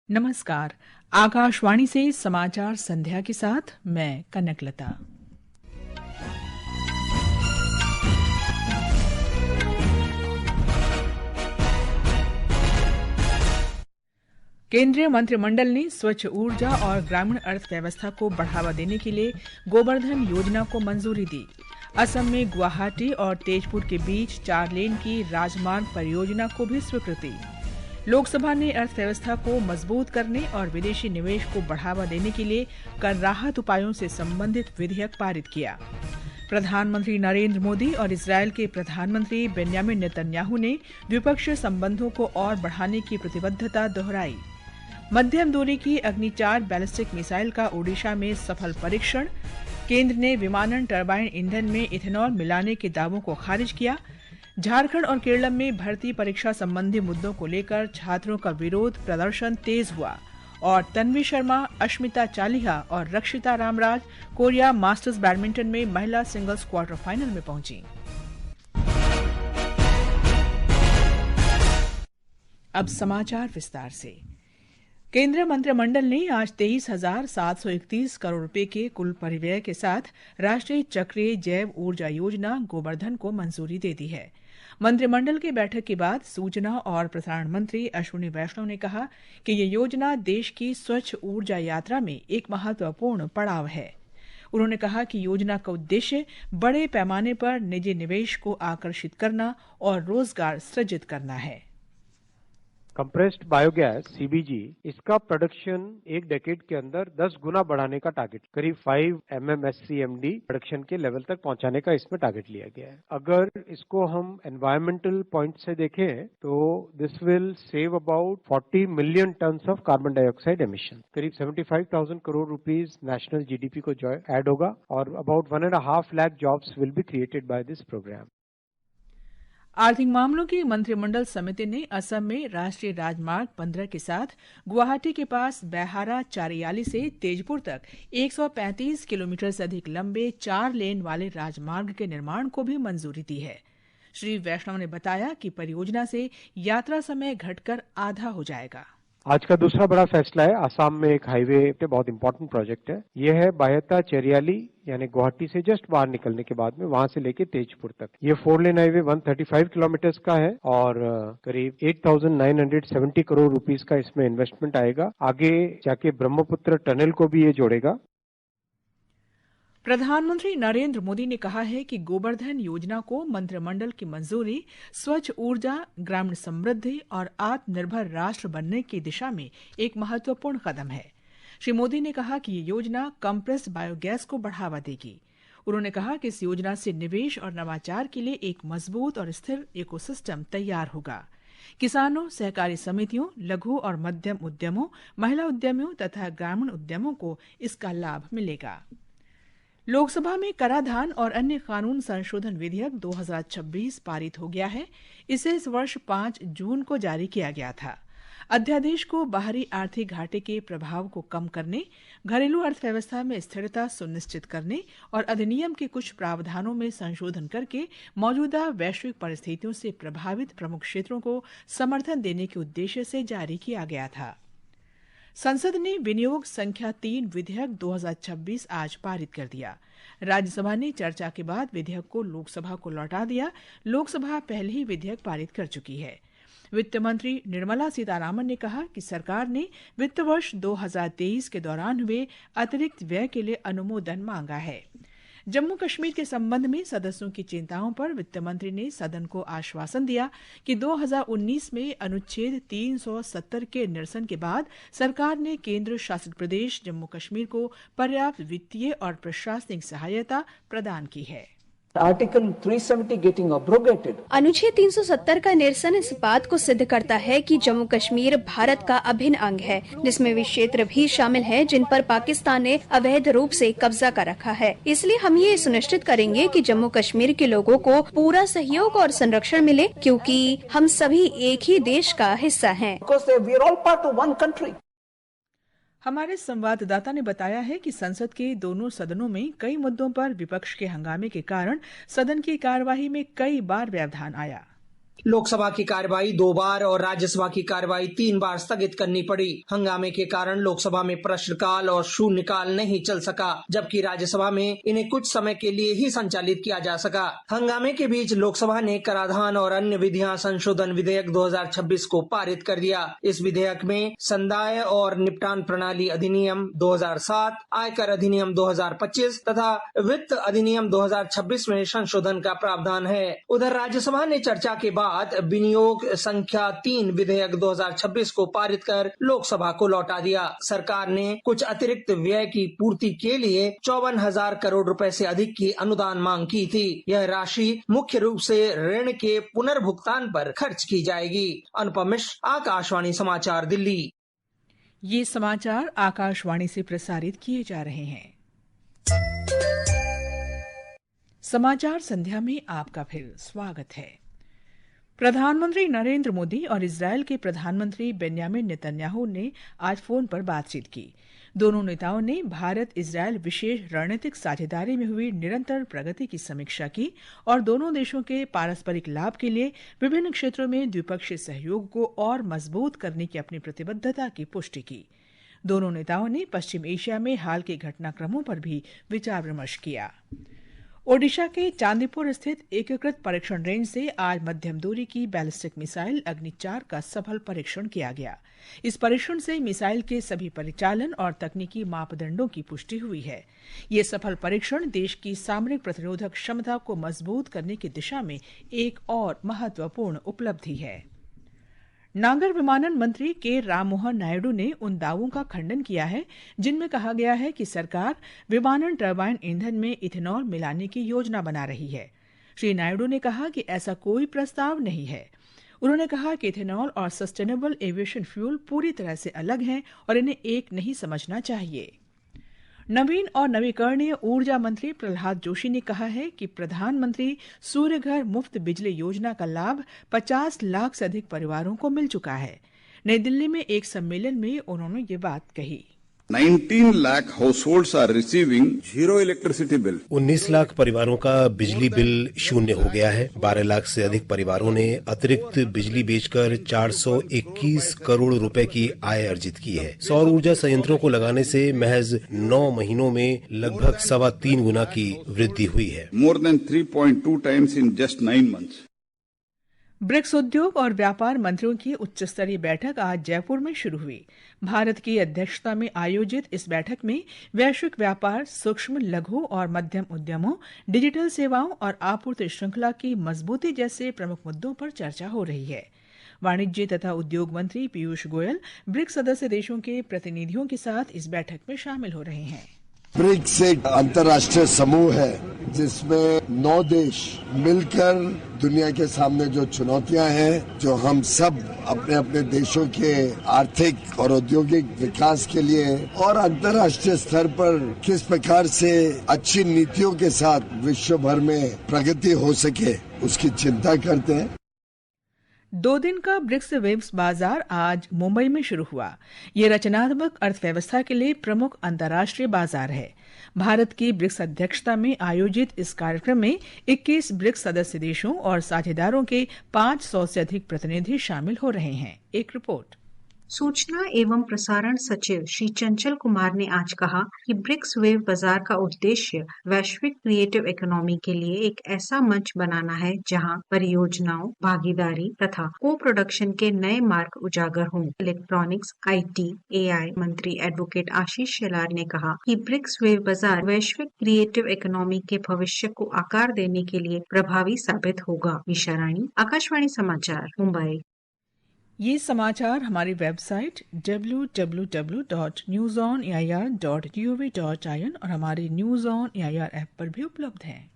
नमस्कार। आकाशवाणी से समाचार संध्या के साथ मैं कनकलता। केंद्रीय मंत्रिमंडल ने स्वच्छ ऊर्जा और ग्रामीण अर्थव्यवस्था को बढ़ावा देने के लिए गोबर्धन योजना को मंजूरी दी। असम में गुवाहाटी और तेजपुर के बीच 4 लेन की राजमार्ग परियोजना को भी स्वीकृति। लोकसभा ने अर्थव्यवस्था को मजबूत करने और विदेशी निवेश को बढ़ावा देने के लिए कर राहत उपायों से संबंधित विधेयक पारित किया। प्रधानमंत्री नरेंद्र मोदी और इजरायल के प्रधानमंत्री बेंजामिन नेतन्याहू ने द्विपक्षीय संबंधों को और बढ़ाने की प्रतिबद्धता दोहराई। मध्यम दूरी की अग्नि 4 बैलिस्टिक मिसाइल का ओडिशा में सफल परीक्षण। केंद्र ने विमानन टरबाइन ईंधन में इथेनॉल मिलाने के दावों को खारिज किया। झारखंड और केरल में भर्ती परीक्षा संबंधी मुद्दों को लेकर छात्रों का विरोध प्रदर्शन तेज हुआ। और तन्वी शर्मा, अश्मिता चालिहा और रक्षिता रामराज कोरिया मास्टर्स बैडमिंटन में महिला सिंगल्स क्वार्टर फाइनल में पहुंची। अब समाचार विस्तार से। केंद्रीय मंत्रिमंडल ने आज 23,731 करोड़ रुपए के कुल परिव्यय के साथ राष्ट्रीय चक्रीय जैव ऊर्जा योजना गोबर्धन को मंजूरी दे दी है। मंत्रिमंडल की बैठक के बाद सूचना और प्रसारण मंत्री अश्विनी वैष्णव ने कहा कि ये योजना देश की स्वच्छ ऊर्जा यात्रा में एक महत्वपूर्ण पड़ाव है। उन्होंने कहा कि योजना का उद्देश्य बड़े पैमाने पर निजी निवेश को आकर्षित करना और रोजगार सृजित करना है। कंप्रेस्ड बायोगैस सीबीजी इसका प्रोडक्शन एक डेकेड के अंदर 10 गुना बढ़ाने का टारगेट, करीब 5 MMSCMD प्रोडक्शन के लेवल तक पहुंचाने का इसमें टारगेट लिया गया है। अगर इसको हम एनवायरमेंटल पॉइंट से देखें तो this will save about 40 million tons of carbon dioxide emission. करीब 75,000 करोड़ रुपीस नेशनल जीडीपी को ऐड होगा और about 1.5 lakh jobs will be created by this programme. आर्थिक मामलों की मंत्रिमंडल समिति ने असम में राष्ट्रीय राजमार्ग 15 के साथ गुवाहाटी के पास बैहारा चारियाली से तेजपुर तक 135 किलोमीटर से अधिक लंबे 4 लेन वाले राजमार्ग के निर्माण को भी मंजूरी दी है। श्री वैष्णव ने बताया कि परियोजना से यात्रा समय घटकर आधा हो जाएगा। आज का दूसरा बड़ा फैसला है, आसाम में एक हाईवे पे बहुत इंपॉर्टेंट प्रोजेक्ट है। यह है बायता चेरियाली, यानी गुवाहाटी से जस्ट बाहर निकलने के बाद में वहां से लेके तेजपुर तक। ये 4 लेन हाईवे 135 किलोमीटर का है और करीब 8,970 करोड़ रुपीस का इसमें इन्वेस्टमेंट आएगा। आगे जाके ब्रह्मपुत्र टनल को भी ये जोड़ेगा। प्रधानमंत्री नरेंद्र मोदी ने कहा है कि गोबर्धन योजना को मंत्रिमंडल की मंजूरी स्वच्छ ऊर्जा, ग्रामीण समृद्धि और आत्मनिर्भर राष्ट्र बनने की दिशा में एक महत्वपूर्ण कदम है। श्री मोदी ने कहा कि ये योजना कंप्रेस्ड बायोगैस को बढ़ावा देगी। उन्होंने कहा कि इस योजना से निवेश और नवाचार के लिए एक मजबूत और स्थिर इकोसिस्टम तैयार होगा। किसानों, सहकारी समितियों, लघु और मध्यम उद्यमों, महिला उद्यमियों तथा ग्रामीण उद्यमों को इसका लाभ मिलेगा। लोकसभा में कराधान और अन्य कानून संशोधन विधेयक 2026 पारित हो गया है। इसे इस वर्ष 5 जून को जारी किया गया था। अध्यादेश को बाहरी आर्थिक घाटे के प्रभाव को कम करने, घरेलू अर्थव्यवस्था में स्थिरता सुनिश्चित करने और अधिनियम के कुछ प्रावधानों में संशोधन करके मौजूदा वैश्विक परिस्थितियों से प्रभावित प्रमुख क्षेत्रों को समर्थन देने के उद्देश्य से जारी किया गया था। संसद ने विनियोग संख्या 3 विधेयक 2026 आज पारित कर दिया। राज्यसभा ने चर्चा के बाद विधेयक को लोकसभा को लौटा दिया। लोकसभा पहले ही विधेयक पारित कर चुकी है। वित्त मंत्री निर्मला सीतारामन ने कहा कि सरकार ने वित्त वर्ष 2023 के दौरान हुए अतिरिक्त व्यय के लिए अनुमोदन मांगा है। जम्मू कश्मीर के संबंध में सदस्यों की चिंताओं पर वित्त मंत्री ने सदन को आश्वासन दिया कि 2019 में अनुच्छेद 370 के निरसन के बाद सरकार ने केंद्र शासित प्रदेश जम्मू कश्मीर को पर्याप्त वित्तीय और प्रशासनिक सहायता प्रदान की है। Article 370 getting अब्रोगेटेड। अनुच्छेद 370 का निरसन इस बात को सिद्ध करता है कि जम्मू कश्मीर भारत का अभिन्न अंग है, जिसमें वे क्षेत्र भी शामिल हैं जिन पर पाकिस्तान ने अवैध रूप से कब्जा कर रखा है। इसलिए हम ये सुनिश्चित करेंगे कि जम्मू कश्मीर के लोगों को पूरा सहयोग और संरक्षण मिले, क्योंकि हम सभी एक ही देश का हिस्सा हैं। हमारे संवाददाता ने बताया है कि संसद के दोनों सदनों में कई मुद्दों पर विपक्ष के हंगामे के कारण सदन की कार्यवाही में कई बार व्यवधान आया। लोकसभा की कार्यवाही 2 बार और राज्यसभा की कार्यवाही 3 बार स्थगित करनी पड़ी। हंगामे के कारण लोकसभा में प्रश्नकाल और शून्यकाल नहीं चल सका, जबकि राज्यसभा में इन्हें कुछ समय के लिए ही संचालित किया जा सका। हंगामे के बीच लोकसभा ने कराधान और अन्य विधियां संशोधन विधेयक 2026 को पारित कर दिया। इस विधेयक में संदाय और निपटान प्रणाली अधिनियम 2007, आयकर अधिनियम 2025 तथा वित्त अधिनियम 2026 में संशोधन का प्रावधान है। उधर राज्यसभा ने चर्चा के बाद विनियोग संख्या 3 विधेयक 2026 को पारित कर लोकसभा को लौटा दिया। सरकार ने कुछ अतिरिक्त व्यय की पूर्ति के लिए 54,000 करोड़ रुपए से अधिक की अनुदान मांग की थी। यह राशि मुख्य रूप से ऋण के पुनर्भुगतान पर खर्च की जाएगी। अनुपम मिश्र, आकाशवाणी समाचार, दिल्ली। ये समाचार आकाशवाणी से प्रसारित किए जा रहे हैं। समाचार संध्या में आपका फिर स्वागत है। प्रधानमंत्री नरेंद्र मोदी और इजरायल के प्रधानमंत्री बेन्यामिन नेतन्याहू ने आज फोन पर बातचीत की। दोनों नेताओं ने भारत इजरायल विशेष रणनीतिक साझेदारी में हुई निरंतर प्रगति की समीक्षा की और दोनों देशों के पारस्परिक लाभ के लिए विभिन्न क्षेत्रों में द्विपक्षीय सहयोग को और मजबूत करने की अपनी प्रतिबद्धता की पुष्टि की। दोनों नेताओं ने पश्चिम एशिया में हाल के घटनाक्रमों पर भी विचार विमर्श किया। ओडिशा के चांदीपुर स्थित एकीकृत परीक्षण रेंज से आज मध्यम दूरी की बैलिस्टिक मिसाइल अग्नि 4 का सफल परीक्षण किया गया। इस परीक्षण से मिसाइल के सभी परिचालन और तकनीकी मापदंडों की पुष्टि हुई है। ये सफल परीक्षण देश की सामरिक प्रतिरोधक क्षमता को मजबूत करने की दिशा में एक और महत्वपूर्ण उपलब्धि है। नागर विमानन मंत्री के राममोहन नायडू ने उन दावों का खंडन किया है जिनमें कहा गया है कि सरकार विमानन टरबाइन ईंधन में इथेनॉल मिलाने की योजना बना रही है। श्री नायडू ने कहा कि ऐसा कोई प्रस्ताव नहीं है। उन्होंने कहा कि इथेनॉल और सस्टेनेबल एविएशन फ्यूल पूरी तरह से अलग हैं और इन्हें एक नहीं समझना चाहिए। नवीन और नवीकरणीय ऊर्जा मंत्री प्रहलाद जोशी ने कहा है कि प्रधानमंत्री सूर्य घर मुफ्त बिजली योजना का लाभ 50 लाख से अधिक परिवारों को मिल चुका है। नई दिल्ली में एक सम्मेलन में उन्होंने ये बात कही। 19 lakh households are receiving zero electricity bill. 19 lakh परिवारों का बिजली बिल शून्य हो गया है। 12 लाख से अधिक परिवारों ने अतिरिक्त बिजली बेचकर 421 करोड़ रुपए की आय अर्जित की है। सौर ऊर्जा संयंत्रों को लगाने से महज 9 महीनों में लगभग 3.25 गुना की वृद्धि हुई है। More than 3.2 times in just 9 months। BRICS उद्योग और व्यापार मंत्रियों की उच्च स्तरीय बैठक आज जयपुर में शुरू हुई। भारत की अध्यक्षता में आयोजित इस बैठक में वैश्विक व्यापार, सूक्ष्म, लघु और मध्यम उद्यमों, डिजिटल सेवाओं और आपूर्ति श्रृंखला की मजबूती जैसे प्रमुख मुद्दों पर चर्चा हो रही है। वाणिज्य तथा उद्योग मंत्री पीयूष गोयल ब्रिक्स सदस्य देशों के प्रतिनिधियों के साथ इस बैठक में शामिल हो रहे हैं। ब्रिक्स एक अंतर्राष्ट्रीय समूह है जिसमें 9 देश मिलकर दुनिया के सामने जो चुनौतियां हैं, जो हम सब अपने अपने देशों के आर्थिक और औद्योगिक विकास के लिए और अंतर्राष्ट्रीय स्तर पर किस प्रकार से अच्छी नीतियों के साथ विश्व भर में प्रगति हो सके, उसकी चिंता करते हैं। 2 दिन का ब्रिक्स वेब्स बाजार आज मुंबई में शुरू हुआ। ये रचनात्मक अर्थव्यवस्था के लिए प्रमुख अंतर्राष्ट्रीय बाजार है। भारत की ब्रिक्स अध्यक्षता में आयोजित इस कार्यक्रम में 21 ब्रिक्स सदस्य देशों और साझेदारों के 500 से अधिक प्रतिनिधि शामिल हो रहे हैं। एक रिपोर्ट। सूचना एवं प्रसारण सचिव श्री चंचल कुमार ने आज कहा कि ब्रिक्स वेब बाजार का उद्देश्य वैश्विक क्रिएटिव इकोनॉमी के लिए एक ऐसा मंच बनाना है जहां परियोजनाओं, भागीदारी तथा को प्रोडक्शन के नए मार्ग उजागर हों। इलेक्ट्रॉनिक्स, IT, AI मंत्री एडवोकेट आशीष शेलार ने कहा कि ब्रिक्स वेब बाजार वैश्विक क्रिएटिव इकोनॉमी के भविष्य को आकार देने के लिए प्रभावी साबित होगा। निशा रानी, आकाशवाणी समाचार, मुंबई। ये समाचार हमारी वेबसाइट www.newsonair.gov.in और हमारी न्यूज ऑन एआईआर ऐप पर भी उपलब्ध हैं।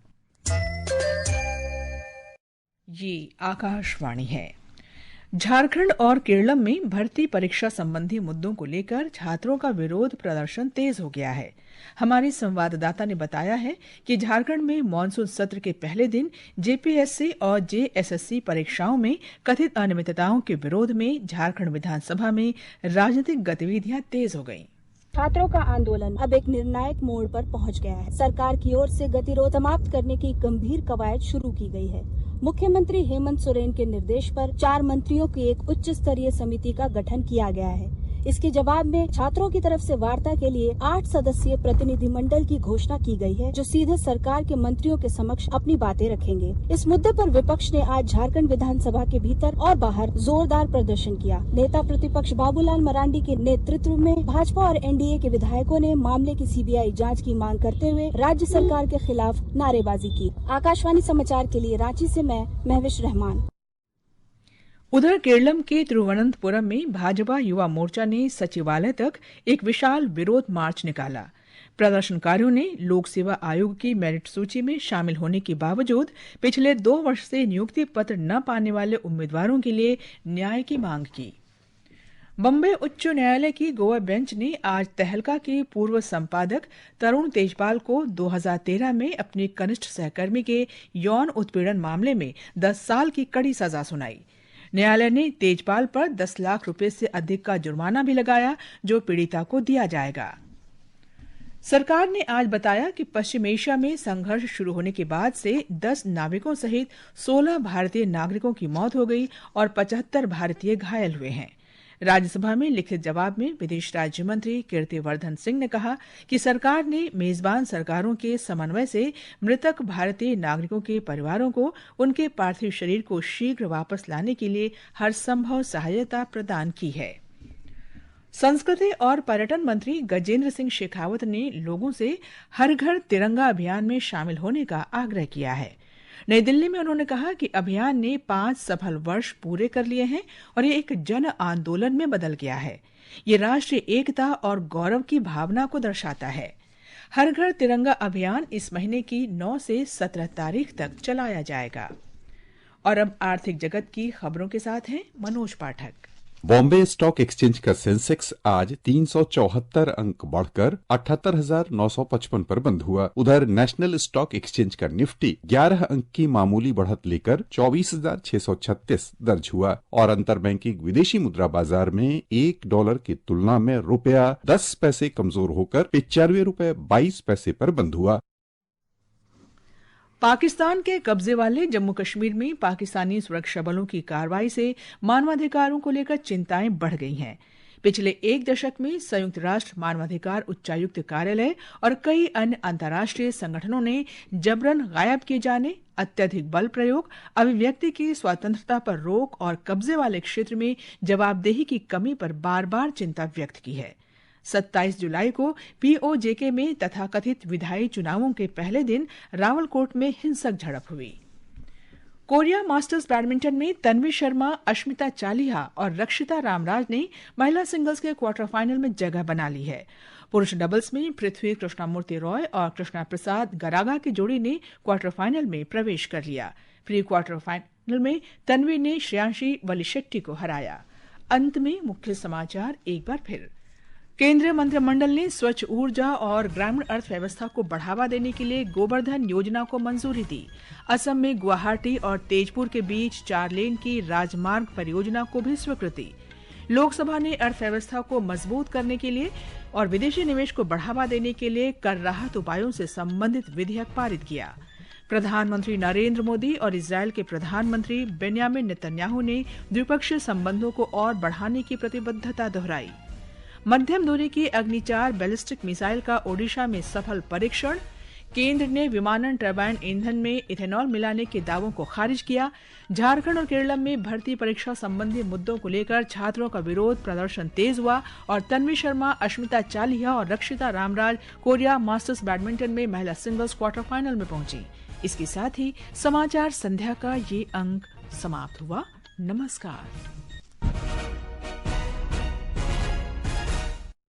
ये आकाशवाणी है। झारखंड और केरलम में भर्ती परीक्षा संबंधी मुद्दों को लेकर छात्रों का विरोध प्रदर्शन तेज हो गया है। हमारे संवाददाता ने बताया है कि झारखंड में मानसून सत्र के पहले दिन जेपीएससी और जेएसएससी परीक्षाओं में कथित अनियमितताओं के विरोध में झारखंड विधानसभा में राजनीतिक गतिविधियां तेज हो गईं। छात्रों का आंदोलन अब एक निर्णायक मोड़ पर पहुंच गया है। सरकार की ओर से गतिरोध समाप्त करने की गंभीर कवायद शुरू की गई है। मुख्यमंत्री हेमंत सोरेन के निर्देश पर 4 मंत्रियों की एक उच्च स्तरीय समिति का गठन किया गया है। इसके जवाब में छात्रों की तरफ से वार्ता के लिए 8 सदस्यीय प्रतिनिधिमंडल की घोषणा की गई है, जो सीधे सरकार के मंत्रियों के समक्ष अपनी बातें रखेंगे। इस मुद्दे पर विपक्ष ने आज झारखंड विधानसभा के भीतर और बाहर जोरदार प्रदर्शन किया। नेता प्रतिपक्ष बाबूलाल मरांडी के नेतृत्व में भाजपा और एनडीए के विधायकों ने मामले की सीबीआई जाँच की मांग करते हुए राज्य सरकार के खिलाफ नारेबाजी की। आकाशवाणी समाचार के लिए रांची से मैं महविश रहमान। उधर केरलम के तिरुवनंतपुरम में भाजपा युवा मोर्चा ने सचिवालय तक एक विशाल विरोध मार्च निकाला। प्रदर्शनकारियों ने लोक सेवा आयोग की मेरिट सूची में शामिल होने के बावजूद पिछले 2 वर्ष से नियुक्ति पत्र न पाने वाले उम्मीदवारों के लिए न्याय की मांग की। बम्बई उच्च न्यायालय की गोवा बेंच ने आज तहलका के पूर्व संपादक तरुण तेजपाल को 2013 में अपने कनिष्ठ सहकर्मी के यौन उत्पीड़न मामले में 10 साल की कड़ी सजा सुनाई। न्यायालय ने तेजपाल पर 10 लाख रुपए से अधिक का जुर्माना भी लगाया, जो पीड़िता को दिया जाएगा। सरकार ने आज बताया कि पश्चिम एशिया में संघर्ष शुरू होने के बाद से 10 नाविकों सहित 16 भारतीय नागरिकों की मौत हो गई और 75 भारतीय घायल हुए हैं। राज्यसभा में लिखित जवाब में विदेश राज्य मंत्री कीर्तिवर्धन सिंह ने कहा कि सरकार ने मेजबान सरकारों के समन्वय से मृतक भारतीय नागरिकों के परिवारों को उनके पार्थिव शरीर को शीघ्र वापस लाने के लिए हर संभव सहायता प्रदान की है। संस्कृति और पर्यटन मंत्री गजेंद्र सिंह शेखावत ने लोगों से हर घर तिरंगा अभियान में शामिल होने का आग्रह किया है। नई दिल्ली में उन्होंने कहा कि अभियान ने 5 सफल वर्ष पूरे कर लिए हैं और ये एक जन आंदोलन में बदल गया है। ये राष्ट्रीय एकता और गौरव की भावना को दर्शाता है। हर घर तिरंगा अभियान इस महीने की 9 से 17 तारीख तक चलाया जाएगा। और अब आर्थिक जगत की खबरों के साथ हैं मनोज पाठक। बॉम्बे स्टॉक एक्सचेंज का सेंसेक्स आज 374 अंक बढ़कर 78,955 पर बंद हुआ। उधर नेशनल स्टॉक एक्सचेंज का निफ्टी 11 अंक की मामूली बढ़त लेकर 24,636 दर्ज हुआ और अंतर बैंकिंग विदेशी मुद्रा बाजार में $1 की तुलना में रुपया 10 पैसे कमजोर होकर 95 रुपए 22 पैसे पर बंद हुआ। पाकिस्तान के कब्जे वाले जम्मू कश्मीर में पाकिस्तानी सुरक्षा बलों की कार्रवाई से मानवाधिकारों को लेकर चिंताएं बढ़ गई हैं। पिछले 1 दशक में संयुक्त राष्ट्र मानवाधिकार उच्चायुक्त कार्यालय और कई अन्य अंतर्राष्ट्रीय संगठनों ने जबरन गायब किए जाने, अत्यधिक बल प्रयोग, अभिव्यक्ति की स्वतंत्रता पर रोक और कब्जे वाले क्षेत्र में जवाबदेही की कमी पर बार-बार चिंता व्यक्त की है। 27 जुलाई को पीओजेके में तथाकथित विधायी चुनावों के पहले दिन रावलकोट में हिंसक झड़प हुई। कोरिया मास्टर्स बैडमिंटन में तन्वी शर्मा, अश्मिता चालिहा और रक्षिता रामराज ने महिला सिंगल्स के क्वार्टर फाइनल में जगह बना ली है। पुरुष डबल्स में पृथ्वी कृष्णामूर्ति रॉय और कृष्णा प्रसाद गरागा की जोड़ी ने क्वार्टर फाइनल में प्रवेश कर लिया। प्री क्वार्टर फाइनल में तन्वी ने श्रेयांशी वलिशेट्टी को हराया। अंत में मुख्य समाचार एक बार फिर। केंद्रीय मंत्रिमंडल ने स्वच्छ ऊर्जा और ग्रामीण अर्थव्यवस्था को बढ़ावा देने के लिए गोबर्धन योजना को मंजूरी दी। असम में गुवाहाटी और तेजपुर के बीच 4 लेन की राजमार्ग परियोजना को भी स्वीकृति। लोकसभा ने अर्थव्यवस्था को मजबूत करने के लिए और विदेशी निवेश को बढ़ावा देने के लिए कर राहत उपायों से संबंधित विधेयक पारित किया। प्रधानमंत्री नरेंद्र मोदी और इजरायल के प्रधानमंत्री बेन्यामिन नेतन्याहू ने द्विपक्षीय संबंधों को और बढ़ाने की प्रतिबद्धता दोहराई। मध्यम दूरी की अग्नि 4 बैलिस्टिक मिसाइल का ओडिशा में सफल परीक्षण। केंद्र ने विमानन टरबाइन ईंधन में इथेनॉल मिलाने के दावों को खारिज किया। झारखंड और केरल में भर्ती परीक्षा संबंधी मुद्दों को लेकर छात्रों का विरोध प्रदर्शन तेज हुआ और तन्वी शर्मा, अश्मिता चालिहा और रक्षिता रामराज कोरिया मास्टर्स बैडमिंटन में महिला सिंगल्स क्वार्टर फाइनल में पहुंची। इसके साथ ही समाचार संध्या का ये अंक समाप्त हुआ। नमस्कार।